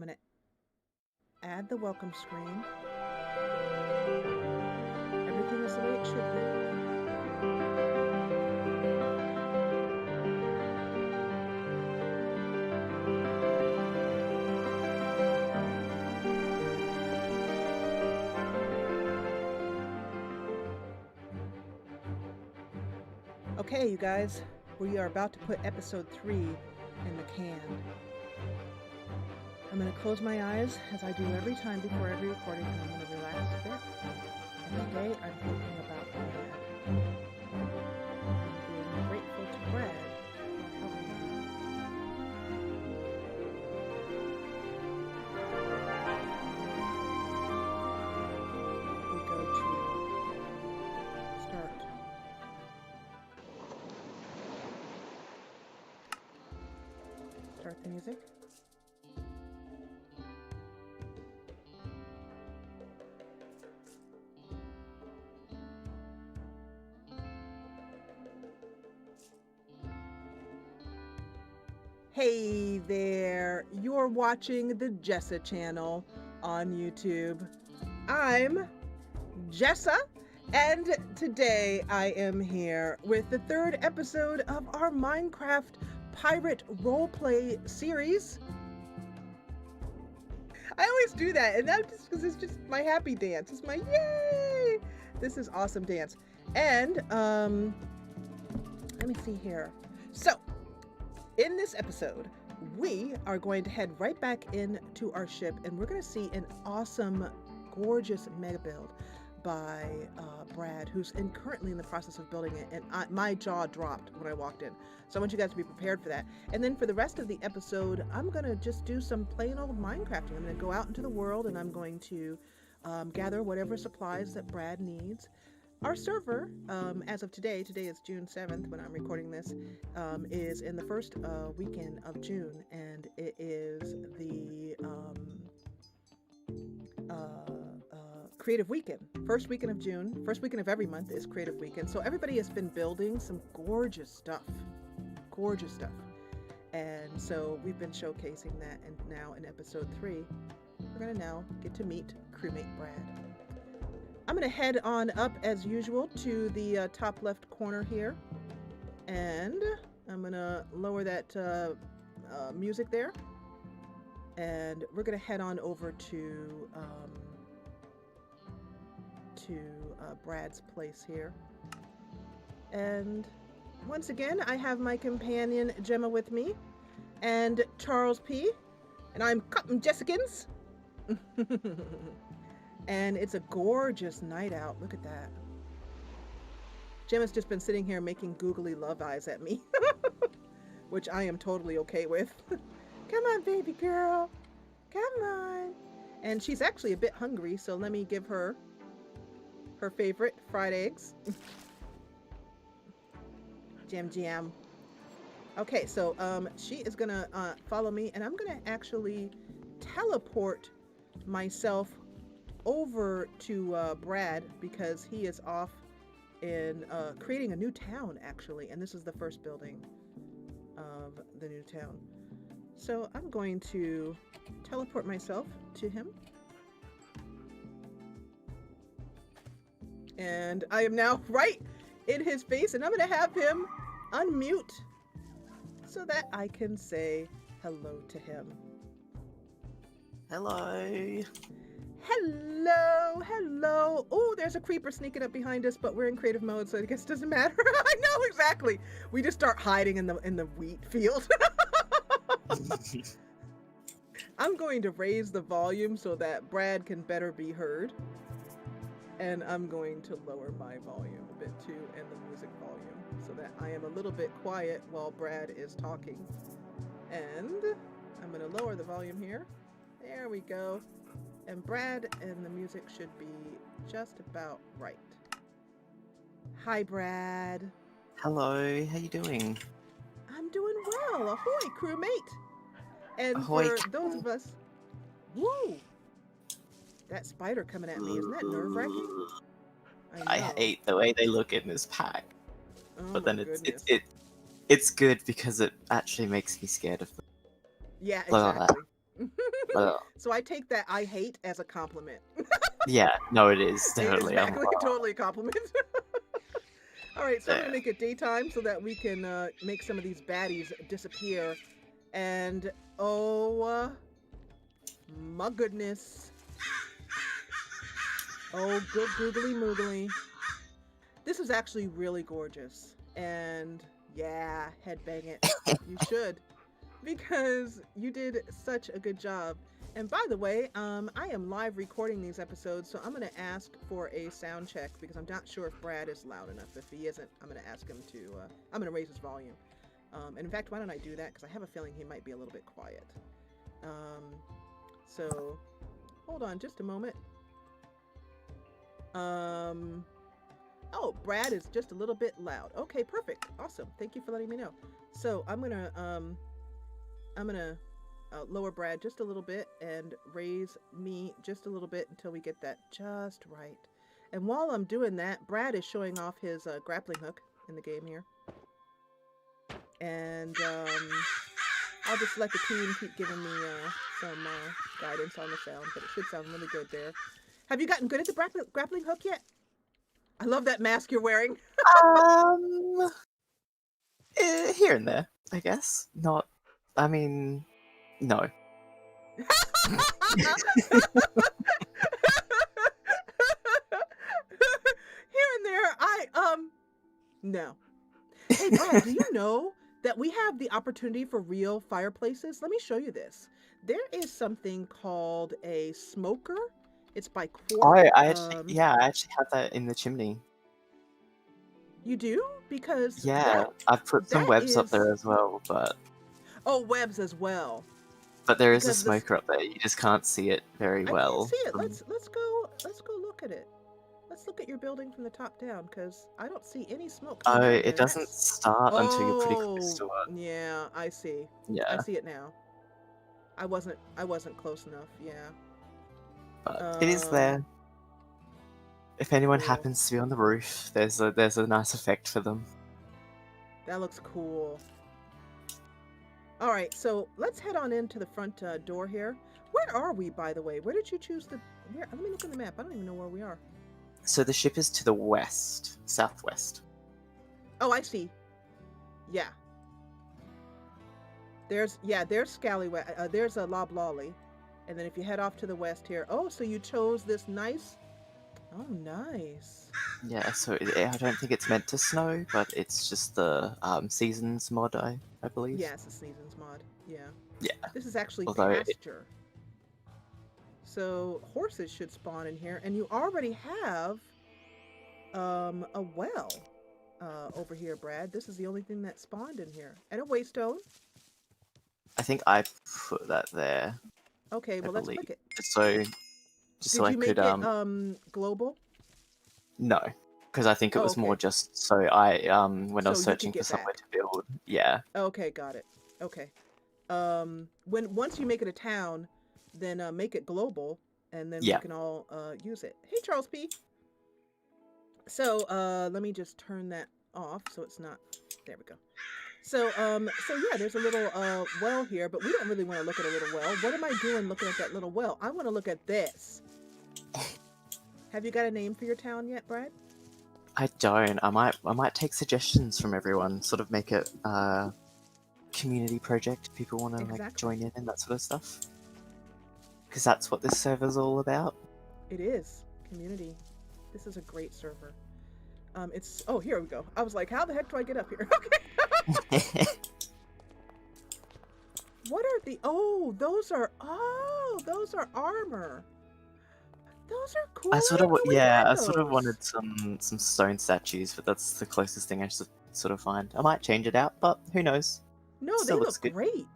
going to add the welcome screen. Everything is the way it should be. Okay, you guys, we are about to put episode 3 in the can. I'm going to close my eyes as I do every time before every recording, and I'm going to relax a bit. And today I'm thinking about Brad. I'm being grateful to Brad for helping me. We go to start. Start the music. Hey there, you're watching the Jessa channel on YouTube. I'm Jessa, and today I am here with the 3rd episode of our Minecraft Pirate Roleplay series. I always do that, and that's just because it's just my happy dance. It's my yay! This is awesome dance. And let me see here. So, in this episode, we are going to head right back into our ship, and we're going to see an awesome, gorgeous mega build by Brad, who's currently in the process of building it, and my jaw dropped when I walked in. So I want you guys to be prepared for that. And then for the rest of the episode, I'm going to just do some plain old Minecrafting. I'm going to go out into the world, and I'm going to gather whatever supplies that Brad needs. Our server, as of today is June 7th when I'm recording this, is in the first weekend of June, and it is the Creative Weekend. First weekend of June, first weekend of every month is Creative Weekend. So everybody has been building some gorgeous stuff. And so we've been showcasing that, and now in episode 3, we're going to now get to meet Crewmate Brad. I'm going to head on up as usual to the top left corner here, and I'm going to lower that music there, and we're going to head on over to Brad's place here. And once again, I have my companion Gemma with me, and Charles P, and I'm Cotton Jessicans. And it's a gorgeous night out. Look at that. Gemma's just been sitting here making googly love eyes at me, which I am totally okay with. Come on, baby girl. Come on. And she's actually a bit hungry, so let me give her her favorite fried eggs. Jam. Okay, so she is gonna follow me, and I'm gonna actually teleport myself over to Brad, because he is off in creating a new town, actually, and this is the first building of the new town. So I'm going to teleport myself to him, and I am now right in his face, and I'm going to have him unmute so that I can say hello to him. Hello. Hello. Oh, there's a creeper sneaking up behind us, but we're in creative mode, so I guess it doesn't matter. I know, exactly. We just start hiding in the wheat field. I'm going to raise the volume so that Brad can better be heard. And I'm going to lower my volume a bit too, and the music volume, so that I am a little bit quiet while Brad is talking. And I'm going to lower the volume here. There we go. And Brad and the music should be just about right. Hi, Brad. Hello, how you doing? I'm doing well. Ahoy, crewmate. And Ahoy. for those of us... Woo! That spider coming at me, isn't that nerve-wracking? I hate the way they look in this pack. Oh, but then goodness. it's good because it actually makes me scared of them. Yeah, Look at exactly. So I take that I hate as a compliment. Yeah, no, it is It's definitely. exactly totally a compliment. All right, so I'm Yeah. gonna make it daytime so that we can make some of these baddies disappear. And oh my goodness. Oh, good googly moogly. This is actually really gorgeous. And yeah, headbang it. You should. Because you did such a good job. And by the way, I am live recording these episodes, so I'm going to ask for a sound check because I'm not sure if Brad is loud enough. If he isn't, I'm going to ask him to, I'm going to raise his volume. And in fact, why don't I do that? Because I have a feeling he might be a little bit quiet. So, hold on just a moment. Oh, Brad is just a little bit loud. Okay, perfect. Awesome. Thank you for letting me know. So I'm gonna lower Brad just a little bit and raise me just a little bit until we get that just right. And while I'm doing that, Brad is showing off his grappling hook in the game here. And I'll just let the team keep giving me some guidance on the sound, but it should sound really good there. Have you gotten good at the grappling hook yet? I love that mask you're wearing. Here and there, I guess. Not. I mean, no. Here and there, no. Hey, Brad, do you know that we have the opportunity for real fireplaces? Let me show you this. There is something called a smoker. It's by Quark. I actually have that in the chimney. You do? Because yeah, I've put some webs up there as well, but webs as well. But there is a smoker up there. You just can't see it very well. I can't see it. Let's go look at it. Let's look at your building from the top down because I don't see any smoke. Oh, it doesn't start until you're pretty close to it. Yeah, I see. Yeah, I see it now. I wasn't close enough. Yeah. But it is there. If anyone happens to be on the roof, there's a nice effect for them. That looks cool. All right, so let's head on into the front door here. Where are we, by the way? Where did you choose to? Let me look on the map. I don't even know where we are. So the ship is to the west, southwest. Oh, I see. Yeah. There's Scallywag. There's a Loblolly, and then if you head off to the west here. Oh, so you chose this nice. Oh, nice. Yeah. So I don't think it's meant to snow, but it's just the seasons mod, I believe. Yeah, it's the seasons mod. Yeah. Yeah. This is actually pasture. So horses should spawn in here, and you already have a well over here, Brad. This is the only thing that spawned in here, and a waystone. I think I put that there. Okay, well let's click it. Just so I could Did you make it global? No, because I think it was more just so I when I was searching for somewhere to build. Yeah. Okay, got it. Okay. Once you make it a town, then make it global, and then we can all use it. Hey, Charles P. So let me just turn that off so it's not. There we go. So yeah, there's a little well here, but we don't really want to look at a little well. What am I doing looking at that little well? I want to look at this. Have you got a name for your town yet, Brad? I don't. I might take suggestions from everyone. Sort of make it community project. People want to like join in and that sort of stuff. Because that's what this server's all about. It is community. This is a great server. It's here we go. I was like, how the heck do I get up here? Okay. What are the? Those are armor. Those are cool. I sort of wanted some stone statues, but that's the closest thing I should sort of find. I might change it out, but who knows? No, they look great.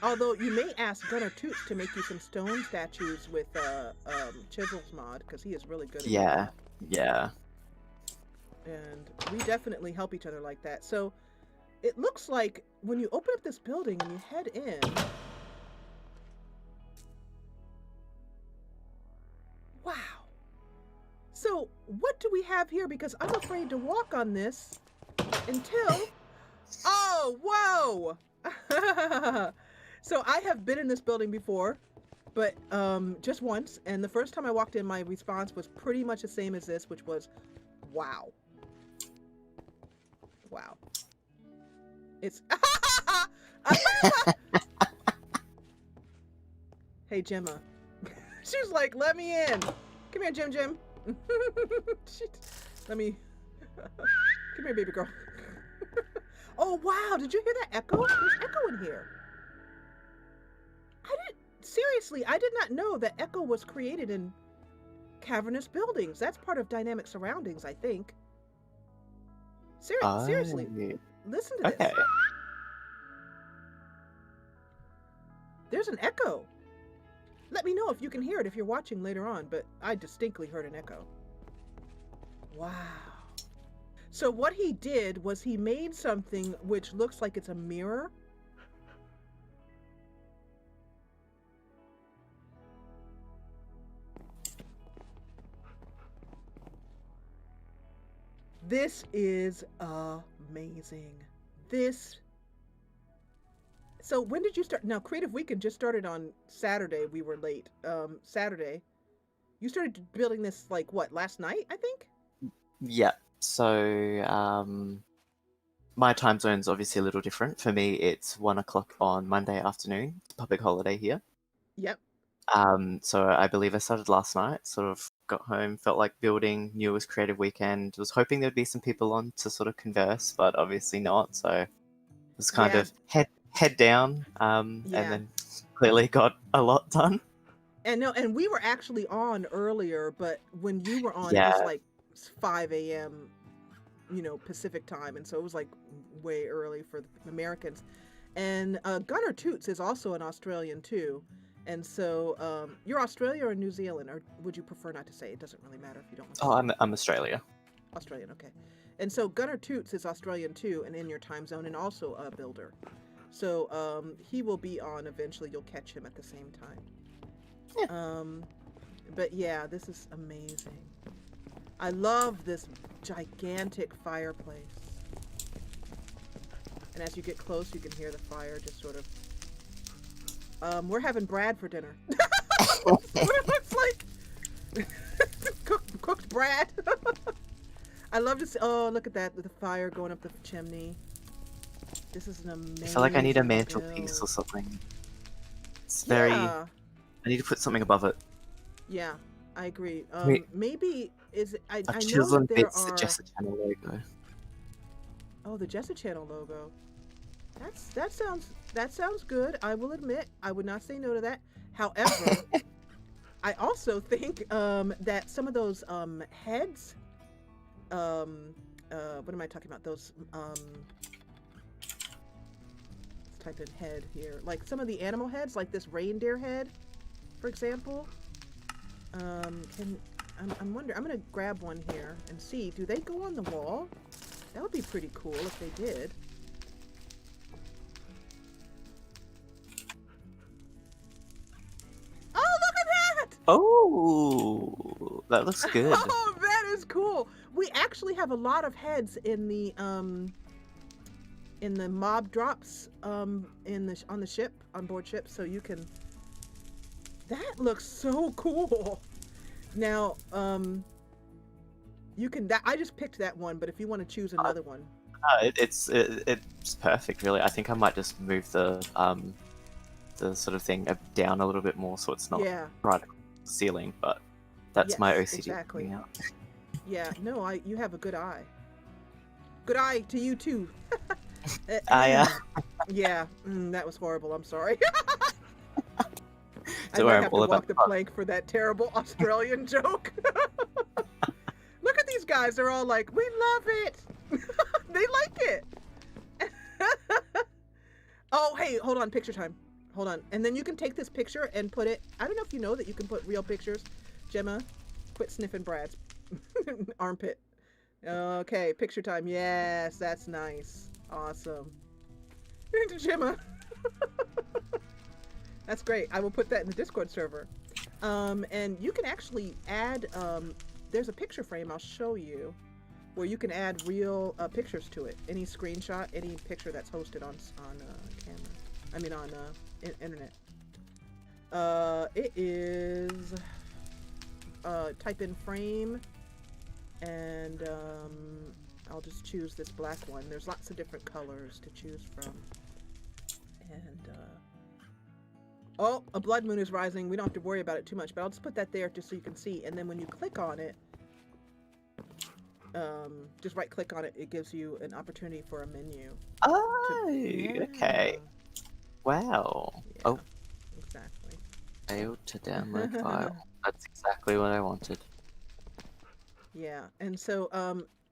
Although you may ask Gunnar Toots to make you some stone statues with Chisel's mod, because he is really good at that. Yeah. And we definitely help each other like that. So it looks like when you open up this building and you head in, wow. So what do we have here? Because I'm afraid to walk on this until, oh, whoa. So I have been in this building before, but just once. And the first time I walked in, my response was pretty much the same as this, which was, wow. Wow. It's... Hey, Gemma. She's like, let me in. Come here, Jim. Let me... Come here, baby girl. Oh, wow. Did you hear that echo? There's echo in here. Seriously, I did not know that echo was created in cavernous buildings. That's part of dynamic surroundings, I think. Seriously, listen to this. There's an echo. Let me know if you can hear it if you're watching later on, but I distinctly heard an echo. Wow. So what he did was he made something which looks like it's a mirror. This is amazing. So when did you start? Now, Creative Weekend just started on Saturday. We were late. Saturday. You started building this, like, what, last night, I think? Yeah. So, my time zone's obviously a little different. For me, it's 1 o'clock on Monday afternoon. It's a public holiday here. Yep. So I believe I started last night, sort of got home, felt like building, knew it was Creative Weekend, was hoping there'd be some people on to sort of converse, but obviously not, so it was kind of head down, and then clearly got a lot done. And we were actually on earlier, but when you were on, it was like 5 a.m., Pacific time, and so it was like way early for the Americans. And Gunnar Toots is also an Australian too. And so, you're Australia or New Zealand, or would you prefer not to say? It doesn't really matter if you don't want to say. I'm Australia. Australian, okay. And so Gunnar Toots is Australian too, and in your time zone, and also a builder. So he will be on eventually. You'll catch him at the same time. Yeah. But yeah, this is amazing. I love this gigantic fireplace. And as you get close, you can hear the fire just sort of... we're having Brad for dinner. That's what it looks like. Cooked Brad. I love to see... Oh, look at that, with the fire going up the chimney. This is an amazing... I feel like I need a mantelpiece or something. It's very... I need to put something above it. Yeah, I agree. Maybe... I know that there are... the Jessa channel logo. Oh, the Jessa channel logo. That sounds good. I will admit, I would not say no to that. However, I also think that some of those heads, what am I talking about? Those let's type in head here. Like some of the animal heads, like this reindeer head, for example. I'm wondering. I'm gonna grab one here and see. Do they go on the wall? That would be pretty cool if they did. Oh, look at that! Oh, that looks good. Oh, that is cool. We actually have a lot of heads in the mob drops on the ship, on board ship, so you can. That looks so cool. Now, you can. I just picked that one, but if you want to choose another one, it's perfect, really. I think I might just move the sort of thing down a little bit more, so it's not right across the ceiling. But that's my OCD. Exactly. Yeah. No, you have a good eye. Good eye to you too. Yeah. That was horrible. I'm sorry. I might have to walk the plank for that terrible Australian joke. Look at these guys. They're all like, we love it. They like it. Oh, hey, hold on. Picture time. Hold on. And then you can take this picture and put it. I don't know if you know that you can put real pictures. Gemma, quit sniffing Brad's armpit. Okay, picture time. Yes, that's nice. Awesome. Gemma. That's great. I will put that in the Discord server. And you can actually add, there's a picture frame I'll show you where you can add real pictures to it. Any screenshot, any picture that's hosted on camera. I mean on internet. It is type in frame, and I'll just choose this black one. There's lots of different colors to choose from. And oh, a blood moon is rising. We don't have to worry about it too much, but I'll just put that there just so you can see. And then when you click on it, just right click on it, it gives you an opportunity for a menu. Oh, okay. Wow. Yeah, oh, exactly. Failed to download file. That's exactly what I wanted. Yeah, and so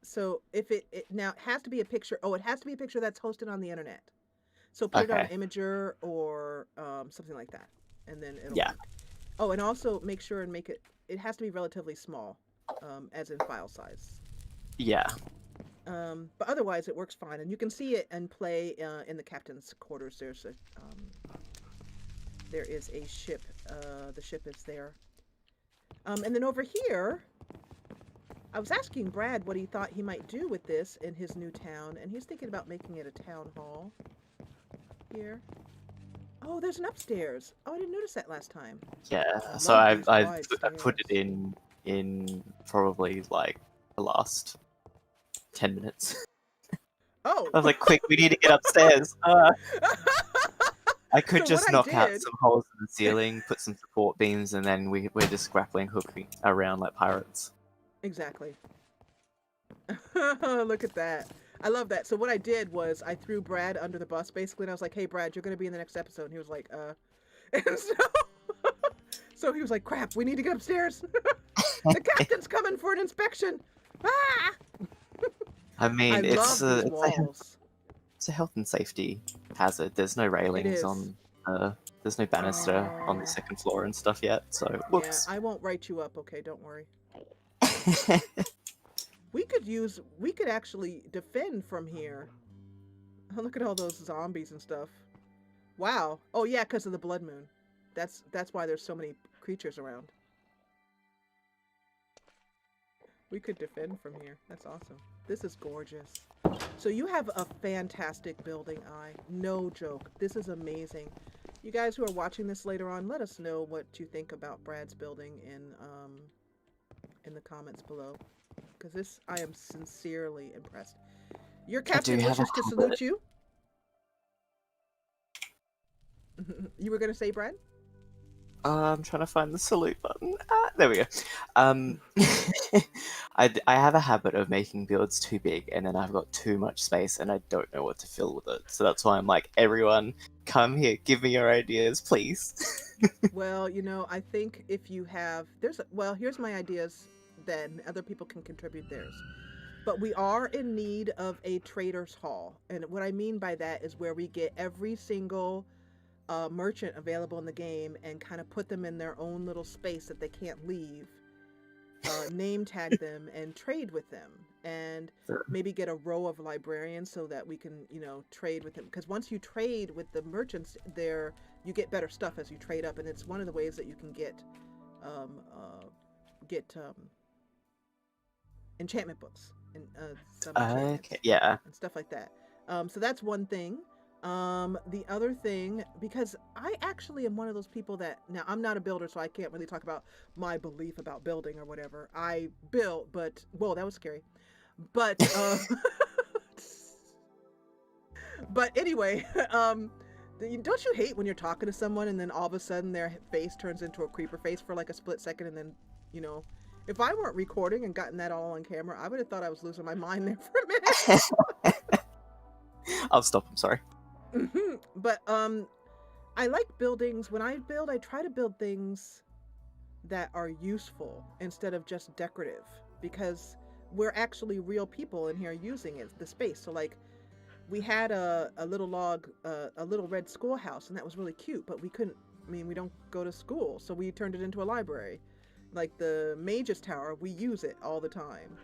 so if it now it has to be a picture. Oh, it has to be a picture that's hosted on the internet. So put it on Imager or something like that, and then it'll work. Oh, and also make sure and make it. It has to be relatively small, as in file size. Yeah. But otherwise it works fine, and you can see it and play in the captain's quarters. There is a ship. The ship is there. And then over here, I was asking Brad what he thought he might do with this in his new town, and he's thinking about making it a town hall. Here. Oh, there's an upstairs. Oh, I didn't notice that last time. Yeah. So I put it in probably like the last 10 minutes. Oh. I was like, quick, we need to get upstairs. I could just knock out some holes in the ceiling, put some support beams, and then we're just grappling hooking around like pirates. Exactly. Look at that. I love that. So what I did was I threw Brad under the bus basically, and I was like, hey Brad, you're going to be in the next episode. And he was like, and so he was like, crap, we need to get upstairs. The captain's coming for an inspection. Ah! I mean, it's a health and safety hazard. There's no railings on, there's no banister on the second floor and stuff yet, so whoops. Yeah, I won't write you up, okay, don't worry. We could actually defend from here. Oh, look at all those zombies and stuff. Wow. Oh yeah, because of the blood moon. That's why there's so many creatures around. We could defend from here. That's awesome. This is gorgeous. So you have a fantastic building eye. No joke. This is amazing. You guys who are watching this later on, let us know what you think about Brad's building in the comments below. Because this, I am sincerely impressed. Your captain wishes to salute you. You were going to say, Brad? I'm trying to find the salute button. There we go. I have a habit of making builds too big, and then I've got too much space, and I don't know what to fill with it. So that's why I'm like, everyone, come here, give me your ideas, please. Well, you know, I think if you have, here's my ideas. Then other people can contribute theirs. But we are in need of a trader's hall, and what I mean by that is where we get every single merchant available in the game and kind of put them in their own little space that they can't leave, name tag them and trade with them, and maybe get a row of librarians so that we can, you know, trade with them, because once you trade with the merchants there, you get better stuff as you trade up, and it's one of the ways that you can get enchantment books and some enchantments, and stuff like that. So that's one thing. The other thing, because I actually am one of those people that, now I'm not a builder, so I can't really talk about my belief about building or whatever. I built, but, whoa, that was scary. But, but anyway, don't you hate when you're talking to someone and then all of a sudden their face turns into a creeper face for like a split second, and then, you know, if I weren't recording and gotten that all on camera, I would have thought I was losing my mind there for a minute. I'll stop, I'm sorry. But I like buildings. When I build, I try to build things that are useful instead of just decorative, because we're actually real people in here using the space. So like, we had a little log, a little red schoolhouse, and that was really cute, but we couldn't, I mean, we don't go to school, so we turned it into a library. Like the Mage's Tower, we use it all the time.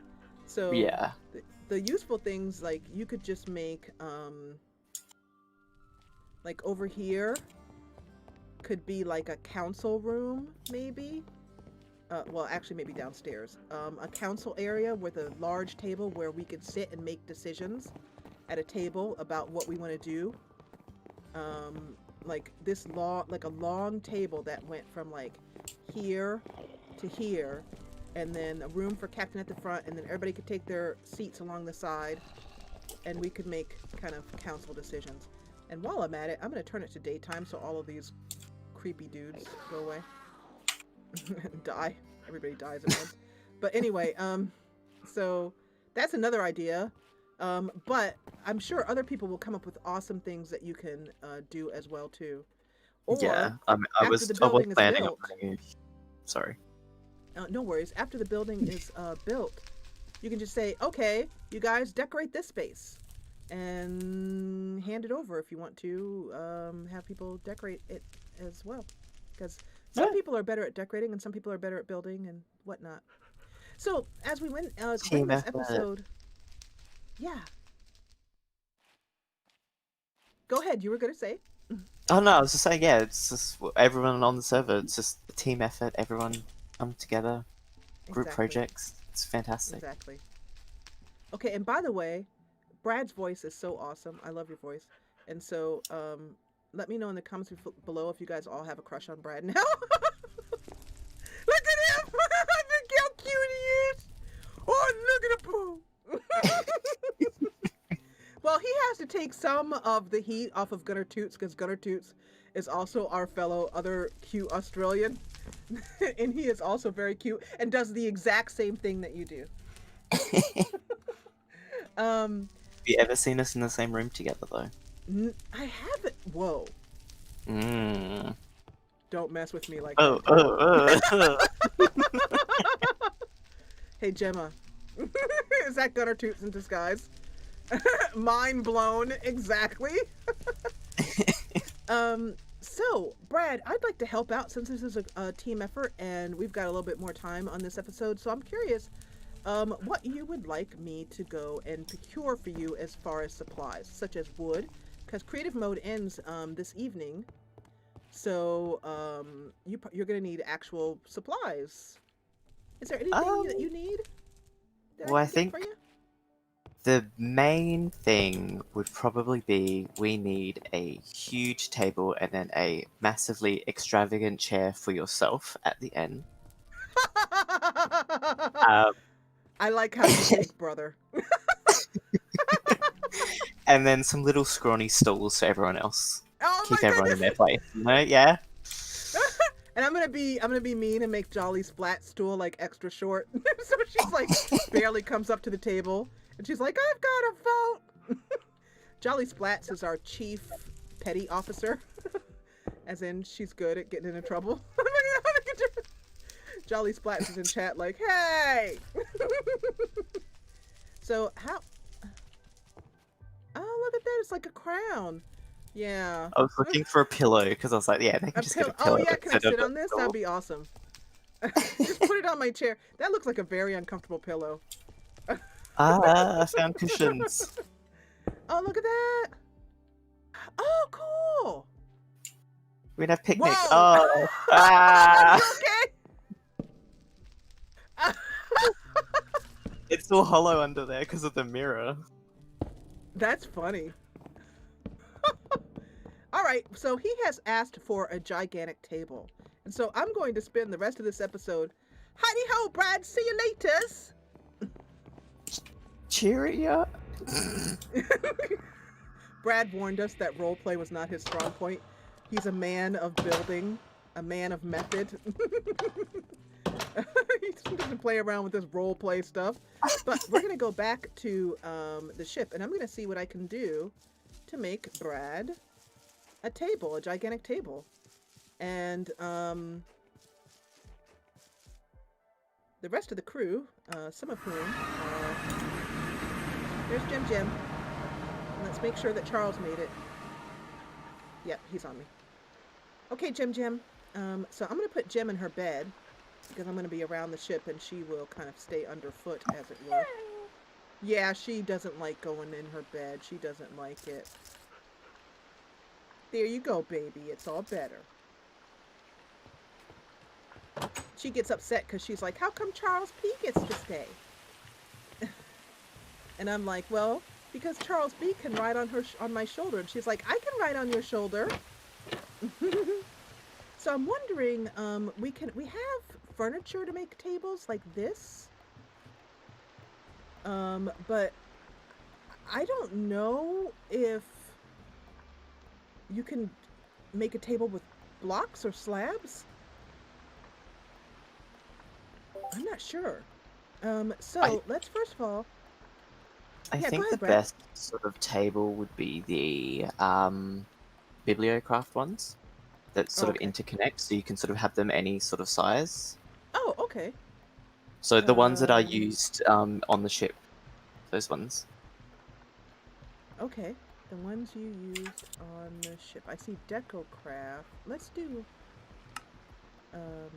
So yeah, the useful things, like you could just make, like over here could be like a council room, maybe. Well, actually maybe downstairs. A council area with a large table where we could sit and make decisions at a table about what we want to do. like this long, like a long table that went from like here to here, and then a room for captain at the front, and then everybody could take their seats along the side, and we could make kind of council decisions. And while I'm at it, I'm going to turn it to daytime so all of these creepy dudes go away and die. Everybody dies at once. But anyway, so that's another idea. But I'm sure other people will come up with awesome things that you can do as well too. Or yeah, I was planning on putting. Sorry. No worries. After the building is built, you can just say, "Okay, you guys decorate this space," and hand it over if you want to have people decorate it as well. Because some people are better at decorating, and some people are better at building and whatnot. So as we went in this episode, yeah. Go ahead. You were gonna say. Oh no, I was just saying, yeah, it's just everyone on the server. It's just a team effort. Everyone come together, group projects. It's fantastic. Exactly. Okay, and by the way, Brad's voice is so awesome. I love your voice. And so, let me know in the comments below if you guys all have a crush on Brad now. Look at him! Look how cute he is! Oh, look at the poo! Well, he has to take some of the heat off of Gunner Toots, because Gunner Toots is also our fellow other cute Australian. And he is also very cute and does the exact same thing that you do. Have you ever seen us in the same room together, though? I haven't. Whoa. Don't mess with me like that. Hey, Gemma. Is that Gunner Toots in disguise? Mind blown. Exactly. So, Brad, I'd like to help out since this is a team effort and we've got a little bit more time on this episode. So I'm curious what you would like me to go and procure for you as far as supplies, such as wood, because creative mode ends this evening. So you're going to need actual supplies. Is there anything that you need? Well, I think the main thing would probably be we need a huge table and then a massively extravagant chair for yourself at the end. I like how you think, brother. And then some little scrawny stools for everyone else. Oh, keep everyone in their place. Yeah. And I'm gonna be mean and make Jolly's flat stool like extra short, so she's like barely comes up to the table. And she's like, I've got a vote! Jolly Splats is our chief petty officer. As in, she's good at getting into trouble. Jolly Splats is in chat like, hey! So, how... Oh, look at that. It's like a crown. Yeah. I was looking for a pillow, because I was like, yeah, they can just get a pillow. Oh, yeah, can I sit on this? That'd be awesome. Just put it on my chair. That looks like a very uncomfortable pillow. I found cushions. Oh, look at that. Oh, cool. We'd have picnic. Whoa. Oh. Okay. It's all hollow under there because of the mirror. That's funny. All right, so he has asked for a gigantic table. And so I'm going to spend the rest of this episode. Howdy ho, Brad. See you laters. Cheerio. Brad warned us that roleplay was not his strong point. He's a man of building, a man of method. He doesn't play around with this roleplay stuff. But we're going to go back to the ship, and I'm going to see what I can do to make Brad a table, a gigantic table. And the rest of the crew, some of whom there's Jim. Let's make sure that Charles made it. Yep, he's on me. Okay, Jim. So I'm going to put Jim in her bed because I'm going to be around the ship and she will kind of stay underfoot, as it were. Yeah, she doesn't like going in her bed. She doesn't like it. There you go, baby. It's all better. She gets upset because she's like, how come Charles P gets to stay? And I'm like, well, because Charles B can ride on my shoulder. And she's like, I can ride on your shoulder. So I'm wondering, we have furniture to make tables like this, but I don't know if you can make a table with blocks or slabs. I'm not sure. I So let's first of all, I yeah, go think the ahead, Brad. best sort of table would be the bibliocraft ones that Oh, sort of okay. interconnect, so you can sort of have them any sort of size. Oh, okay. So the ones that are Um, used on the ship, those ones. okay. The ones you used on the ship. I see deco craft. Let's do, um,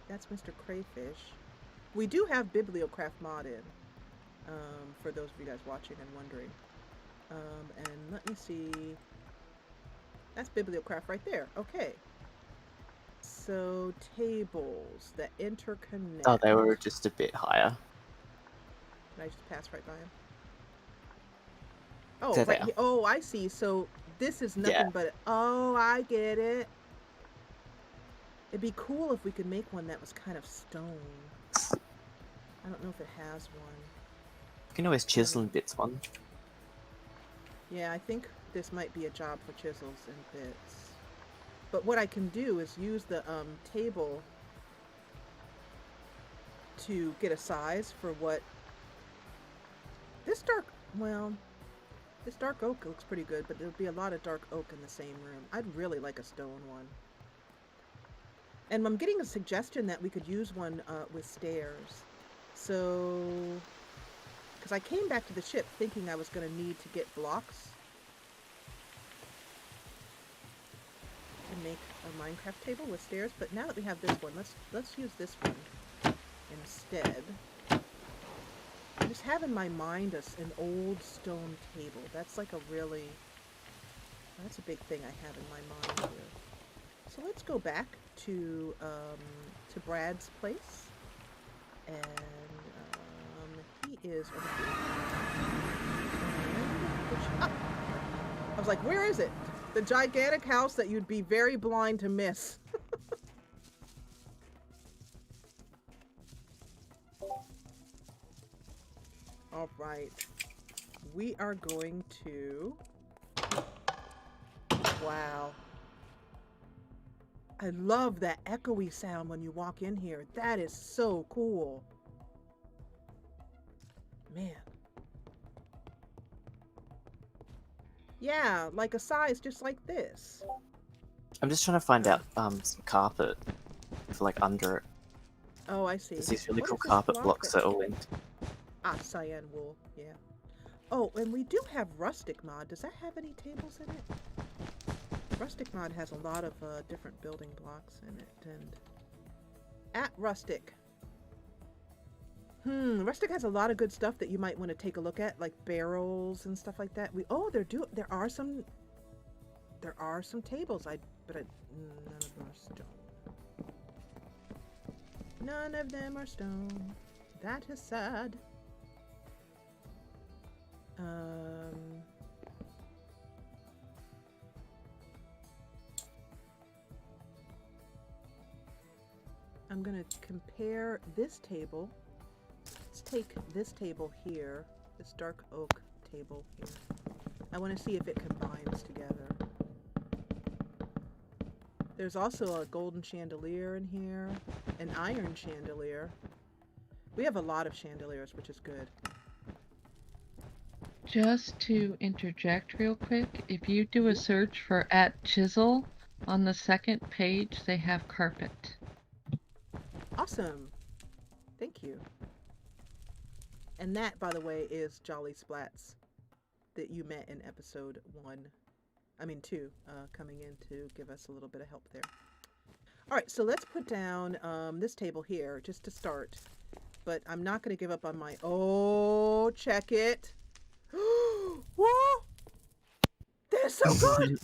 that's Mr. Crayfish. We do have Bibliocraft mod in, for those of you guys watching and wondering. And let me see. That's Bibliocraft right there. Okay. So tables that Oh, interconnect. they were just a bit higher. Can I just pass right by him? Oh, They're right there. here. Oh, I see. So this is Yeah. nothing but. Oh, I get it. It'd be cool if we could make one that was kind of stone. I don't know if it has one. You can always Um, chisel and bits one. yeah, I think this might be a job for chisels and bits. But what I can do is use the table to get a size for what this dark. Well, this dark oak looks pretty good, but there'll be a lot of dark oak in the same room. I'd really like a stone one. And I'm getting a suggestion that we could use one with stairs. So, because I came back to the ship thinking I was going to need to get blocks to make a Minecraft table with stairs. But now that we have this one, let's use this one instead. I just have in my mind an old stone table. That's like a really, that's a big thing I have in my mind here. So let's go back to Brad's place, and he is over here. Ah, I was like, where is it? The gigantic house that you'd be very blind to miss. All right, we are going to. Wow. I love that echoey sound when you walk in here. That is so cool. Man. Yeah, like a size just like this. I'm just trying to find out some carpet for like under it. Oh, I see. There's these really What cool is this carpet block blocks that are linked. Ah, cyan wool, yeah. Oh, and we do have Rustic Mod. Does that have any tables in it? Rustic Mod has a lot of different building blocks in it, and at Rustic. Rustic has a lot of good stuff that you might want to take a look at, like barrels and stuff like that. There are some tables. But none of them are stone. None of them are stone. That is sad. I'm gonna compare this table. Let's take this table here, this dark oak table here. I want to see if it combines together. There's also a golden chandelier in here, an iron chandelier. We have a lot of chandeliers, which is good. Just to interject real quick, if you do a search for @chisel, on the second page they have carpet. Awesome. Thank you. And that, by the way, is Jolly Splats that you met in episode 2, coming in to give us a little bit of help there. All right, so let's put down this table here just to start. But I'm not going to give up on my... Oh, check it. Whoa! That is so good!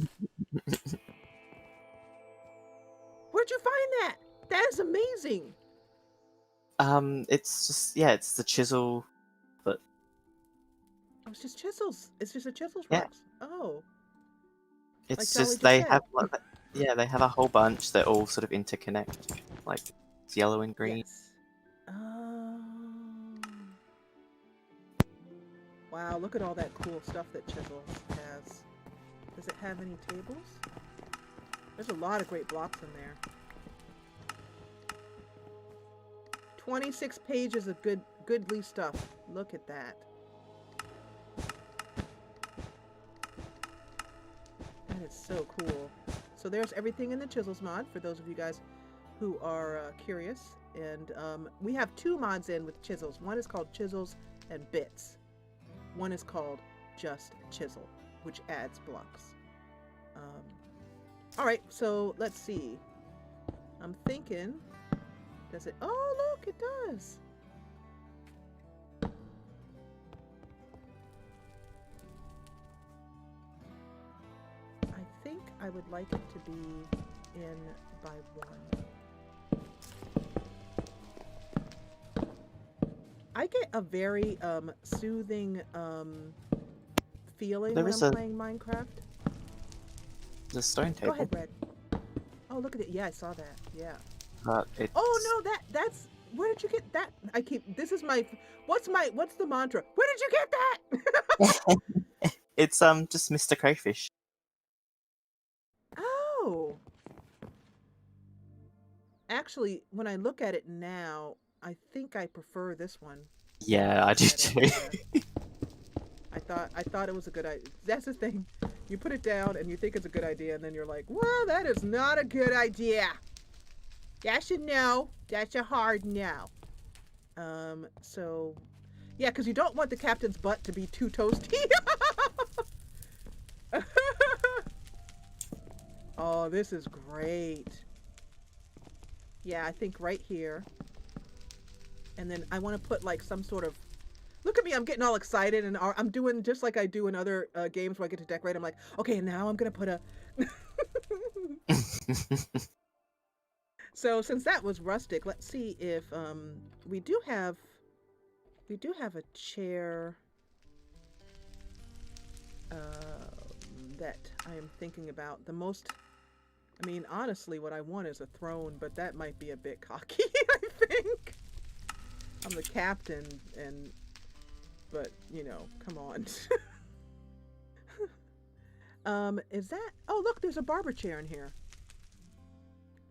Where'd you find that? That is amazing! It's just, yeah, it's the chisel, but... Oh, it's just chisels. It's just a chisels Yeah. rocks. Oh. It's Like Jolly just just they said. have yeah, they have a whole bunch that all sort of interconnect. Like it's yellow and green. Yes. Oh. Wow, look at all that cool stuff that Chisel has. Does it have any tables? There's a lot of great blocks in there. 26 pages of goodly stuff. Look at that. That is so cool. So there's everything in the Chisels mod for those of you guys who are curious. And we have 2 mods in with Chisels. One is called Chisels and Bits. One is called just Chisel, which adds blocks. All right, so let's see. I'm thinking, does it? Oh, look, it does. I think I would like it to be in by 1. I get a very soothing feeling when I'm playing Minecraft. The stone table. Go ahead, Red. Oh, look at it. Yeah, I saw that. Yeah. It's... Oh no, that's where did you get that? This is my what's the mantra? Where did you get that? It's just Mr. Crayfish. Oh. Actually, when I look at it now, I think I prefer this one. Yeah, I do too. I thought it was a good idea. That's the thing. You put it down and you think it's a good idea, and then you're like, well, that is not a good idea. That's a no. That's a hard no. So, yeah, because you don't want the captain's butt to be too toasty. Oh, this is great. Yeah, I think right here. And then I want to put like some sort of... Look at me, I'm getting all excited, and I'm doing just like I do in other games where I get to decorate. I'm like, okay, now I'm going to put a... So since that was rustic, let's see if we do have a chair that I am thinking about. The most... I mean, honestly, what I want is a throne, but that might be a bit cocky, I think. I'm the captain, but, you know, come on. Is that... Oh, look, there's a barber chair in here.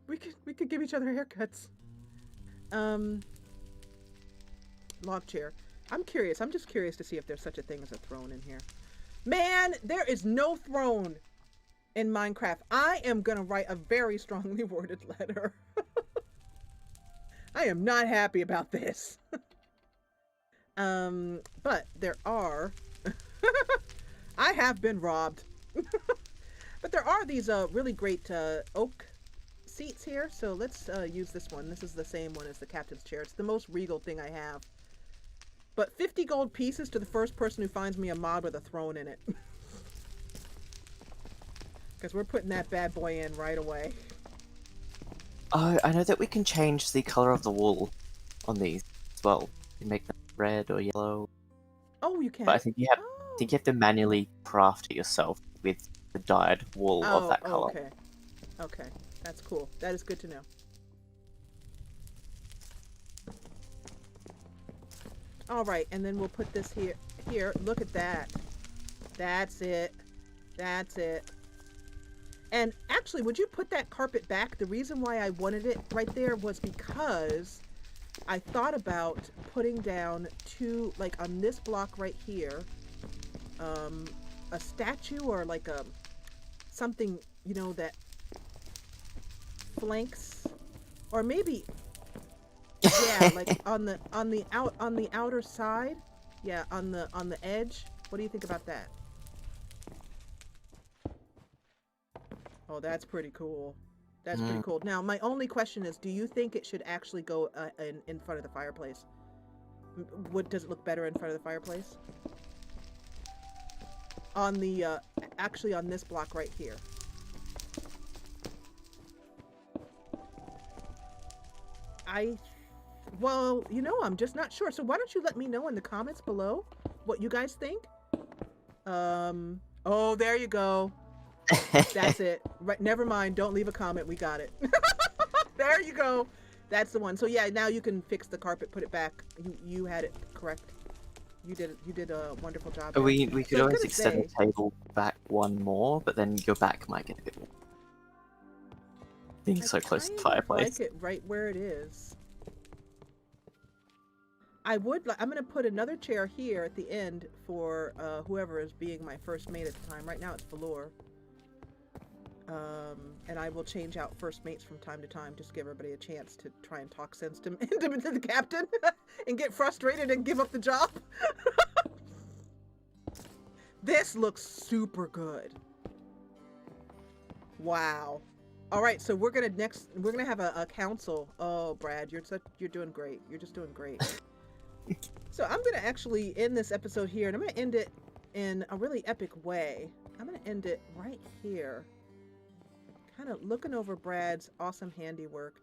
We could give each other haircuts. Log chair. I'm curious. I'm just curious to see if there's such a thing as a throne in here. Man, there is no throne in Minecraft. I am gonna write a very strongly worded letter. I am not happy about this. But there are... I have been robbed. But there are these really great oak seats here. So let's use this one. This is the same one as the captain's chair. It's the most regal thing I have. But 50 gold pieces to the first person who finds me a mod with a throne in it. Because we're putting that bad boy in right away. Oh, I know that we can change the color of the wool on these as well. You can make them red or yellow. Oh, you can. But I think you have to manually craft it yourself with the dyed wool of that color. Okay. Okay. That's cool. That is good to know. All right, and then we'll put this here. Here, look at that. That's it. That's it. And actually, would you put that carpet back? The reason why I wanted it right there was because I thought about putting down two, like on this block right here, a statue or like a something, you know, that flanks, or maybe, yeah, like on the outer side, yeah, on the edge. What do you think about that? Oh, that's pretty cool. That's pretty cool. Now, my only question is, do you think it should actually go in front of the fireplace? Does it look better in front of the fireplace? On the, actually on this block right here. Well, you know, I'm just not sure. So why don't you let me know in the comments below what you guys think? Oh, there you go. That's it. Right, never mind. Don't leave a comment. We got it. There you go. That's the one. So yeah, now you can fix the carpet, put it back. You had it correct. You did a wonderful job. There. We could So always extend the table back one more, but then your back might get a bit warm. Being so close to the fireplace. I like it right where it is. I'm gonna put another chair here at the end for whoever is being my first mate at the time. Right now it's Valor. And I will change out first mates from time to time, just to give everybody a chance to try and talk sense to the captain and get frustrated and give up the job. This looks super good. Wow. All right, so we're gonna have a council. Oh, Brad, you're doing great. You're just doing great. So I'm gonna actually end this episode here, and I'm gonna end it in a really epic way. I'm gonna end it right here, kind of looking over Brad's awesome handiwork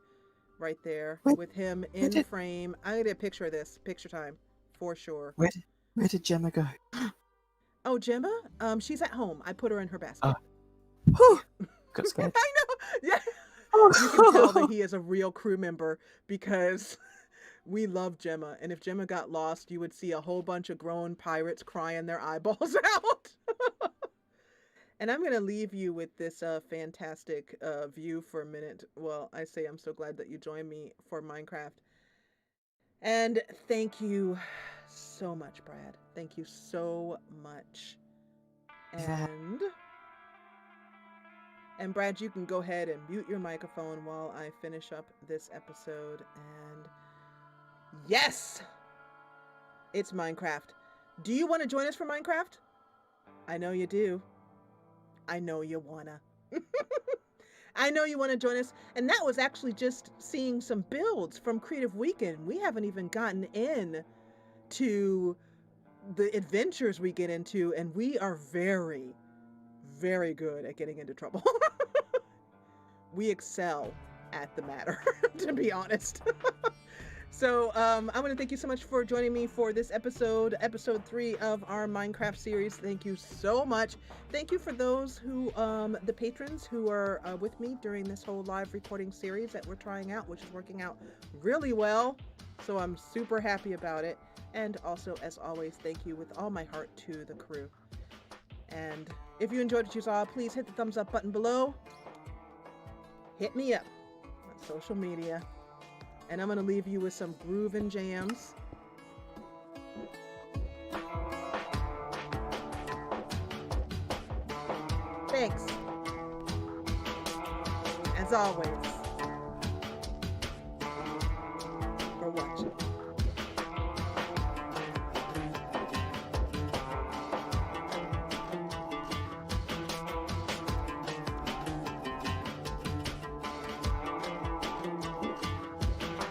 right there with him in frame. I'm gonna get a picture of this. Picture time for sure. Where did Gemma go? Oh, Gemma? She's at home. I put her in her basket. Got scared. I know. Yeah. You can tell that he is a real crew member because we love Gemma. And if Gemma got lost, you would see a whole bunch of grown pirates crying their eyeballs out. And I'm going to leave you with this fantastic view for a minute. Well, I say I'm so glad that you joined me for Minecraft. And thank you so much, Brad. Thank you so much. And Brad, you can go ahead and mute your microphone while I finish up this episode. And yes, it's Minecraft. Do you want to join us for Minecraft? I know you do. I know you wanna. I know you want to join us. And that was actually just seeing some builds from Creative Weekend. We haven't even gotten in to the adventures we get into, and we are very, very good at getting into trouble. We excel at the matter, to be honest. So I want to thank you so much for joining me for this episode 3 of our Minecraft series. Thank you so much. Thank you for those who, the patrons who are with me during this whole live recording series that we're trying out, which is working out really well. So I'm super happy about it. And also, as always, thank you with all my heart to the crew. And if you enjoyed what you saw, please hit the thumbs up button below. Hit me up on social media. And I'm going to leave you with some groovin' jams. Thanks. As always, for watching.